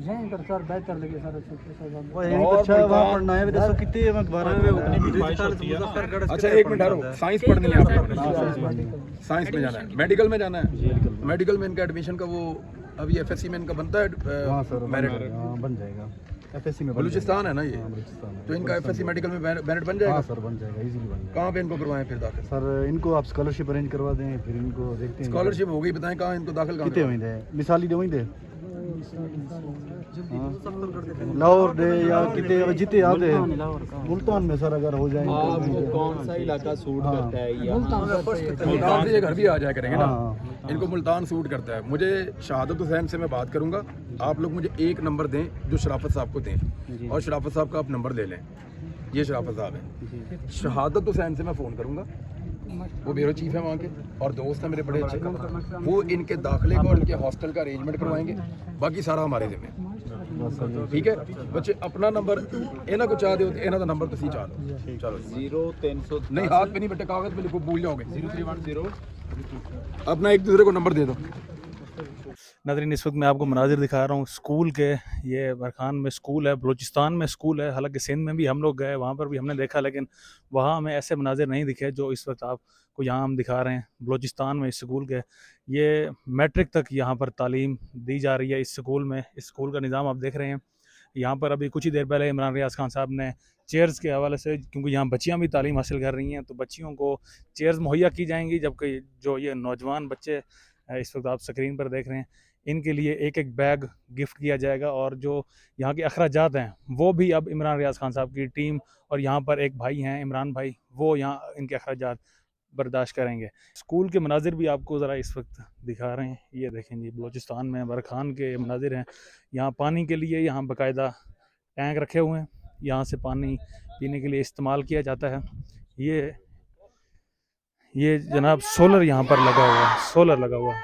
यहीं पर सर बेहतर लगे सर वो यहीं पर अच्छा वहाँ पढ़ना है देखो कितने में बारह अच्छा एक मिनट ठहरो, साइंस पढ़नी है आपको? साइंस में जाना है, मेडिकल में जाना है। मेडिकल में इनका एडमिशन का वो अभी एफएससी में इनका बनता है हाँ सर मेरिट। बन जाएगा एफएससी में बलूचिस्तान है ना ये, बलूचिस्तान है। तो इनका एफएससी मेडिकल में मेरिट बन जाएगा। हाँ सर बन जाएगा इजीली बन जाएगा। कहाँ पे इनको करवाएं फिर दाखिल? सर इनको आप स्कॉलरशिप अरेंज करवा दें फिर इनको देखते हैं स्कॉलरशिप हो गई, बताएं कहाँ इनको दाखिल कितने कहाँ? हुई दे मिसाली दे हुई दे लाहौर दे या कितने जितने याद है मुल्तान में सर अगर हो जाए आपको कौन सा इलाका सूट करता है या मुल्तान से ये घर भी आ जाया करेंगे ना। इनको मुल्तान सूट करता है। मुझे शहादत हुसैन से मैं बात करूंगा, आप लोग मुझे एक नंबर दें जो शराफत साहब को दें, और शराफत साहब का आप नंबर ले लें। ये शराफत साहब है। शहादत हुसैन से मैं फ़ोन करूंगा, वो ब्यूरो चीफ है वहाँ के और दोस्त है मेरे बड़े अच्छे, वो इनके दाखिले का और इनके हॉस्टल का अरेंजमेंट करवाएंगे। बाकी सारा हमारे जिम्मे, ठीक है बच्चे? अपना नंबर इन्हों को चाह दो, इन्हों का नंबर तुम चाह दो। चलो 0310 नहीं, हाथ पे नहीं बेटे, कागज पे लिखो, भूल जाओगे। 0310 अपना एक दूसरे को नंबर दे दो। नाज़रीन इस वक्त मैं आपको मनाजिर दिखा रहा हूँ स्कूल के। ये बरखान में स्कूल है, बलूचिस्तान में स्कूल है। हालांकि सिंध में भी हम लोग गए, वहाँ पर भी हमने देखा, लेकिन वहाँ हमें ऐसे मनाजिर नहीं दिखे जो इस वक्त आपको यहाँ हम दिखा रहे हैं बलूचिस्तान में। इस स्कूल के ये मैट्रिक तक यहाँ पर तालीम दी जा रही है इस स्कूल में। इस स्कूल का निज़ाम आप देख रहे हैं। यहाँ पर अभी कुछ ही देर पहले इमरान रियाज खान साहब ने चेयर्स के हवाले से, क्योंकि यहाँ बच्चियाँ भी तालीम हासिल कर रही हैं, तो बच्चियों को चेयर्स मुहैया की जाएंगी, जबकि जो ये नौजवान बच्चे इस वक्त आप स्क्रीन पर देख रहे हैं, इनके लिए एक एक बैग गिफ्ट किया जाएगा। और जो यहाँ के अखराजात हैं वो भी अब इमरान रियाज खान साहब की टीम और यहाँ पर एक भाई हैं इमरान भाई, वो यहाँ इनके अखराजात बर्दाश्त करेंगे। स्कूल के मनाजिर भी आपको ज़रा इस वक्त दिखा रहे हैं। ये देखें जी, बलूचिस्तान में बरखान के मनाजिर हैं। यहाँ पानी के लिए यहाँ बाकायदा टैंक रखे हुए हैं, यहाँ से पानी पीने के लिए इस्तेमाल किया जाता है। ये जनाब सोलर यहाँ पर लगा हुआ है, सोलर लगा हुआ है।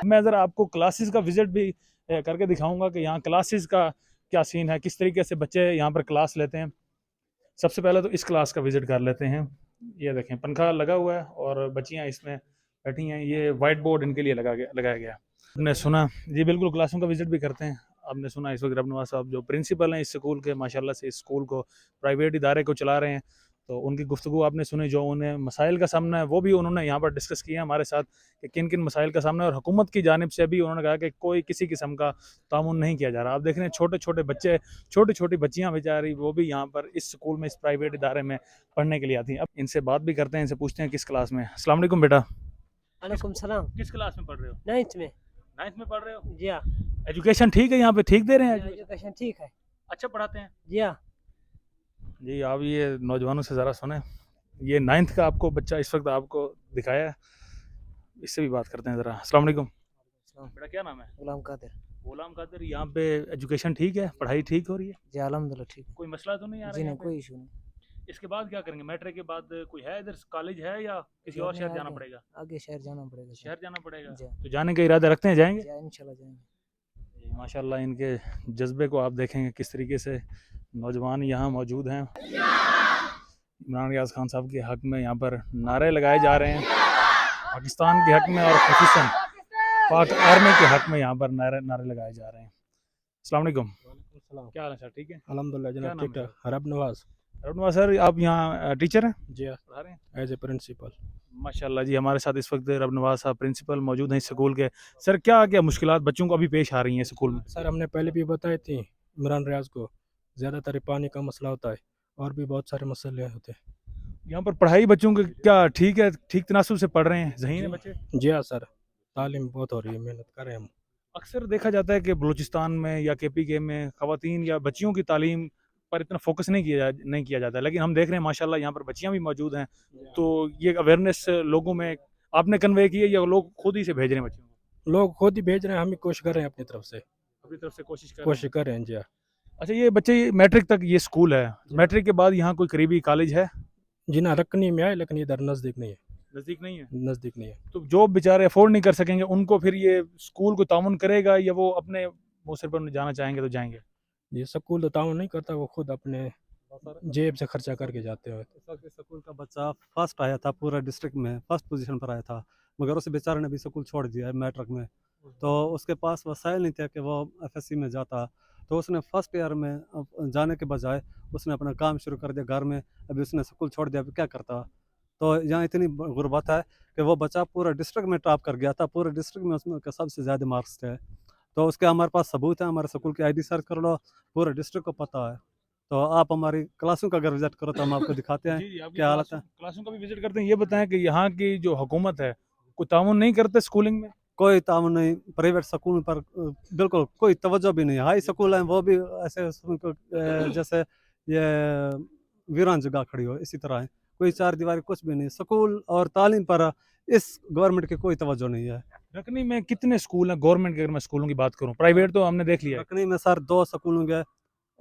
मैं ज़रा आपको क्लासेस का विज़िट भी करके दिखाऊंगा कि यहाँ क्लासेस का क्या सीन है, किस तरीके से बच्चे यहाँ पर क्लास लेते हैं। सबसे पहले तो इस क्लास का विज़िट कर लेते हैं। ये देखें पंखा लगा हुआ है और बच्चियाँ इसमें बैठी हैं। ये वाइट बोर्ड इनके लिए लगाया गया। आपने सुना जी, बिल्कुल क्लासों का विज़िट भी करते हैं। आपने सुना इस वक्त रब नवाज साहब जो प्रिंसिपल हैं इस स्कूल के, माशाल्लाह से इस स्कूल को प्राइवेट इदारे को चला रहे हैं, तो उनकी गुफ्तगू आपने सुनी। जो उन्हें मसाइल का सामना है वो भी उन्होंने यहाँ पर डिस्कस किया हमारे साथ कि किन किन मसाइल का सामना है, और हुकूमत की जानिब से भी उन्होंने कहा कि कोई किसी किस्म का तामुन नहीं किया जा रहा। आप देख रहे हैं छोटे छोटे बच्चे, छोटी छोटी बच्चियाँ बेचारी, वो भी यहाँ पर इस स्कूल में, इस प्राइवेट इदारे में पढ़ने के लिए आती हैं। अब इनसे बात भी करते हैं, इनसे पूछते हैं किस क्लास में। अस्सलाम वालेकुम बेटा। वालेकुम सलाम। किस क्लास में पढ़ रहे हो? 9th में। 9th में पढ़ रहे हो? जी हाँ। एजुकेशन ठीक है यहाँ पे? ठीक दे रहे हैं? एजुकेशन ठीक है। अच्छा पढ़ाते हैं जी हाँ। जी। आप ये नौजवानों से ज़रा सुने। ये 9th का आपको बच्चा इस वक्त आपको दिखाया है, इससे भी बात करते हैं ज़रा। अस्सलाम वालेकुम बेटा, क्या नाम है? गुलाम कादिर। गुलाम कादिर। यहाँ पे एजुकेशन ठीक है, पढ़ाई ठीक हो रही है? जी अल्हम्दुलिल्लाह ठीक है। कोई मसला तो नहीं आ रहा जी है नहीं, यहाँ पे? कोई इशू नहीं। इसके बाद क्या करेंगे? मैट्रिक के बाद कोई है इधर कॉलेज है या किसी और शहर जाना पड़ेगा? आगे शहर जाना पड़ेगा। शहर जाना पड़ेगा। जी तो जाने का इरादा रखते हैं, जाएंगे? जी इंशाल्लाह जाएंगे। माशाल्लाह इनके जज्बे को आप देखेंगे किस तरीके से नौजवान यहाँ मौजूद हैं। इमरान रियाज खान साहब के हक़ में यहाँ पर नारे लगाए जा रहे हैं, पाकिस्तान के हक़ में और ख़ुसूसन पाक आर्मी के हक़ में यहाँ पर नारे लगाए जा रहे हैं। अस्सलाम वालेकुम। क्या हाल है सर? ठीक है अल्हम्दुलिल्लाह क्या जनाब, नाम ठीक ठाक। रब नवाज। रब नवाज सर, आप यहाँ टीचर हैं? जी हाँ, पढ़ा रहे हैं? As a principal. माशाल्लाह जी, हमारे साथ इस वक्त रब नवाज साहब प्रिंसिपल मौजूद हैं इस स्कूल के। सर क्या क्या मुश्किलात बच्चों को अभी पेश आ रही हैं स्कूल में? सर हमने पहले भी बताई थी इमरान रियाज को, ज़्यादातर पानी का मसला होता है और भी बहुत सारे मसले होते हैं। यहाँ पर पढ़ाई बच्चों के क्या ठीक है? ठीक तनासुब से पढ़ रहे हैं? ज़हीन है बच्चे? जी हाँ सर, तालीम बहुत हो रही है, मेहनत कर रहे हैं हम। अक्सर देखा जाता है कि बलूचिस्तान में या KPK में ख़वातीन या बच्चियों की तालीम पर इतना फोकस नहीं किया जाता, लेकिन हम देख रहे हैं माशाल्लाह यहाँ पर बच्चियाँ भी मौजूद हैं। तो ये अवेयरनेस लोगों में आपने कन्वे की है या लोग खुद ही से भेज रहे हैं बच्चों को? लोग खुद ही भेज रहे हैं, हम ही कोशिश कर रहे हैं अपनी तरफ से, अपनी तरफ से कोशिश कर रहे हैं। जी हाँ। अच्छा, ये बच्चे मैट्रिक तक ये स्कूल है, मैट्रिक के बाद यहाँ कोई करीबी कॉलेज है? जी ना, रखनी में आए लेकिन इधर नज़दीक नहीं है। नज़दीक नहीं है? नज़दीक नहीं है। तो जो बेचारे अफोर्ड नहीं कर सकेंगे उनको फिर ये स्कूल को तामुन करेगा या वो अपने मुँह पर जाना चाहेंगे तो जाएंगे? ये स्कूल तो ताउन नहीं करता, वो खुद अपने जेब से खर्चा करके जाते हैं। इस वक्त स्कूल का बच्चा फर्स्ट आया था पूरा डिस्ट्रिक्ट में, फर्स्ट पोजीशन पर आया था, मगर उस बेचारे ने भी स्कूल छोड़ दिया है मैट्रिक में। तो उसके पास वसाइल नहीं थे कि वो एफएससी में जाता। तो उसने फर्स्ट ईयर में जाने के बजाय उसने अपना काम शुरू कर दिया घर में। अभी उसने स्कूल छोड़ दिया, अभी क्या करता। तो यहाँ इतनी गुर्बत है कि वो बच्चा पूरा डिस्ट्रिक्ट में टॉप कर गया था, पूरे डिस्ट्रिक्ट में उसमें के सबसे ज़्यादा मार्क्स थे। तो उसके हमारे पास सबूत है, हमारे स्कूल की आईडी सर्च कर लो, पूरे डिस्ट्रिक्ट को पता है। तो आप हमारी क्लासों का अगर विजिट करो तो हम आपको दिखाते हैं जी, आपकी क्या हालत है। क्लासों का भी विजिट करते हैं। ये बताएं कि यहाँ की जो हुकूमत है कोई ताउन नहीं करते स्कूलिंग में? कोई ताउन नहीं, प्राइवेट स्कूल पर बिल्कुल कोई तवज्जो भी नहीं। हाई स्कूल हैं वो भी ऐसे जैसे ये वीरान जगह खड़ी हो इसी तरह है, कोई चार दीवारी कुछ भी नहीं। स्कूल और तालीम पर इस गवर्नमेंट की कोई तवज्जो नहीं है। रकनी में कितने स्कूल हैं गवर्नमेंट के? अगर मैं स्कूलों की बात करूं, प्राइवेट तो हमने देख लिया है। रखनी में सर 2 स्कूल होंगे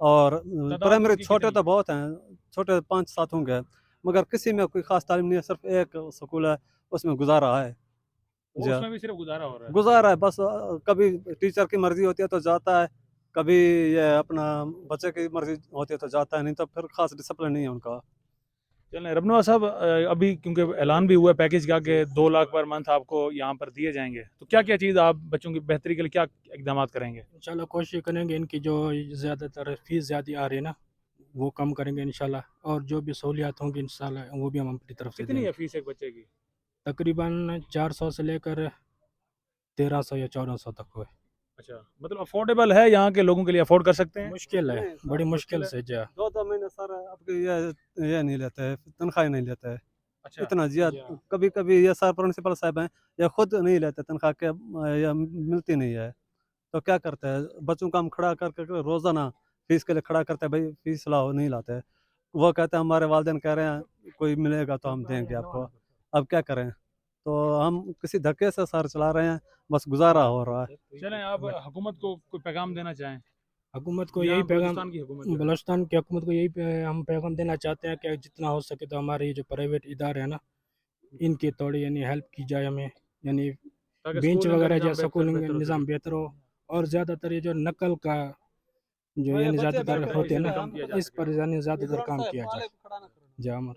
और प्राइमरी उनकी छोटे कितनी तो बहुत हैं, छोटे 5-7 होंगे, मगर किसी में कोई खास तालीम नहीं है। सिर्फ एक स्कूल है, उसमें गुजारा है। और जी हाँ। उसमें भी सिर्फ गुजारा हो रहा है। गुजारा है बस। कभी टीचर की मर्जी होती है तो जाता है, कभी ये अपना बच्चे की मर्जी होती है तो जाता है, नहीं तो फिर खास डिसिप्लिन नहीं है उनका। चलें रबनुआ साहब, अभी क्योंकि ऐलान भी हुआ है पैकेज का कि 2 लाख पर मंथ आपको यहाँ पर दिए जाएंगे, तो क्या क्या चीज़ आप बच्चों की बेहतरी के लिए क्या इकदाम करेंगे? इंशाल्लाह कोशिश करेंगे इनकी जो ज़्यादातर फीस ज़्यादा आ रही है ना, वो कम करेंगे इंशाल्लाह। और जो भी सहूलियात होंगी इंशाल्लाह वो भी हम अपनी तरफ से कितनी है देंगे। फीस एक बच्चे की? तकरीबन 400 से लेकर 1300 या 1400 तक हुए। अच्छा, मतलब अफोर्डेबल है, यहाँ के लोगों के लिए अफोर्ड कर सकते हैं? मुश्किल है, बड़ी मुश्किल से जा। 2-2 महीने सर आपके ये नहीं लेते हैं, तनख्वाह नहीं लेते हैं अच्छा, इतना। जी कभी कभी ये सर प्रिंसिपल साहब हैं, ये खुद नहीं लेते तनख्वाह के, या मिलती नहीं है। तो क्या करते हैं, बच्चों को हम खड़ा कर रोज़ाना फीस के लिए खड़ा करते हैं, भाई फीस लाओ, नहीं लाते। वो कहते हैं हमारे वालिदैन कह रहे हैं कोई मिलेगा तो हम देंगे आपको। अब क्या करें, तो हम किसी धक्के से सर चला रहे हैं, बस गुजारा हो रहा है। चलें आप हुकूमत को कोई पैगाम देना चाहें? हुकूमत को यहाँ यही पैगाम, बलूचिस्तान की हुकूमत को। बलूचिस्तान की हुकूमत को यही हम पैगाम देना चाहते हैं कि जितना हो सके तो हमारे ये जो प्राइवेट इदारे हैं ना, इनकी थोड़ी यानी हेल्प की जाए हमें, यानी ताकि बेंच स्कूलिंग का वगैरह निज़ाम जो स्कूलिंग बेहतर हो निज़ाम सके। बेहतर हो। और ज़्यादातर ये जो नकल का जो यानी ज़्यादातर होते हैं ना, इस पर यानी ज़्यादातर काम किया जाए। जी अमर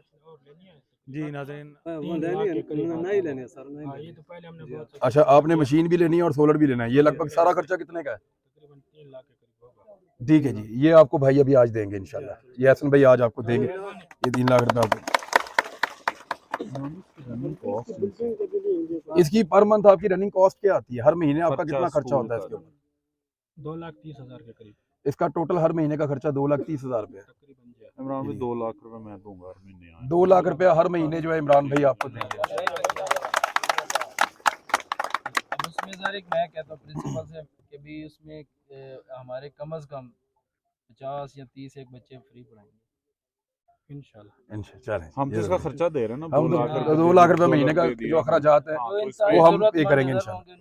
जी नाज़रीन, वो नहीं लेने सर, नहीं हाँ, लेने। ये तो पहले हमने बहुत अच्छा, आपने मशीन भी लेनी है और सोलर भी लेना है, ये लगभग सारा खर्चा कितने का है? तकरीबन 3 लाख के करीब होगा। ठीक है जी, ये आपको भाई अभी आज देंगे इंशाल्लाह। ये हसन भाई आज आपको देंगे ये 3 लाख रुपए आपको। इसकी पर मंथ आपकी रनिंग कॉस्ट क्या आती है? हर महीने आपका कितना खर्चा होता है इसके ऊपर? 2,30,000 के करीब इसका टोटल हर महीने का खर्चा 2,30,000 रुपये है। तकरीबन जी। इमरान भाई 2 लाख रुपए मैं दूंगा हर महीने। 2 लाख रुपया हर महीने जो है इमरान भाई आपको देंगे। अब उसमें सर एक मैं कहता हूँ प्रिंसिपल से कि भी उसमें हमारे कम से कम 50 या 30 एक बच्चे फ्री पढ़ाएंगे इंशाल्लाह। चलें, हम तो इसका खर्चा दे रहे हैं ना, हम 2 लाख रुपए 2 लाख रुपए महीने का दे दिया। जो अखराजात है जो वो इंसान हम जरूरतमंद पे करेंगे नजर इंशाल्लाह। होंगे